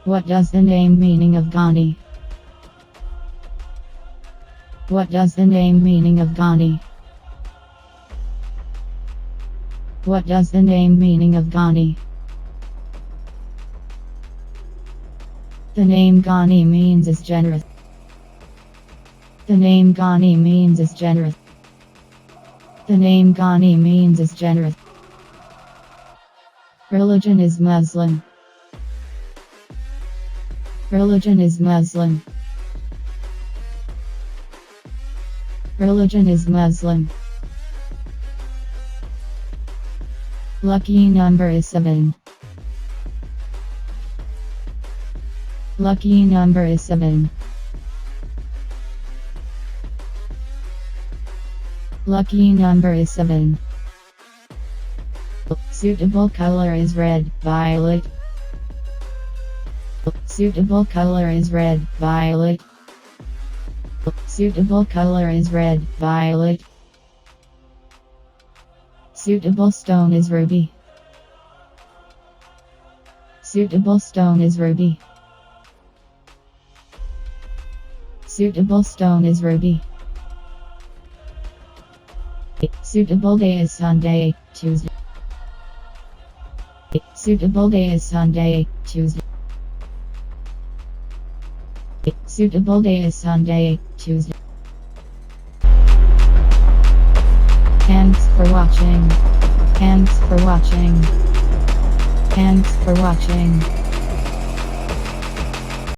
What does the name meaning of Ghani? What does the name meaning of Ghani? What does the name meaning of Ghani? The name Ghani means is generous. The name Ghani means is generous. The name Ghani means is generous. Religion is Muslim. Religion is Muslim. Religion is Muslim. Lucky number is 7. Lucky number is 7. Lucky number is 7. Suitable color is red, violet. Suitable color is red, violet. Suitable color is red, violet. Suitable stone is ruby. Suitable stone is ruby. Suitable stone is ruby. Suitable day is Sunday, Tuesday. Suitable day is Sunday, Tuesday. Suitable day is Sunday, Tuesday. Thanks for watching. Thanks for watching. Thanks for watching.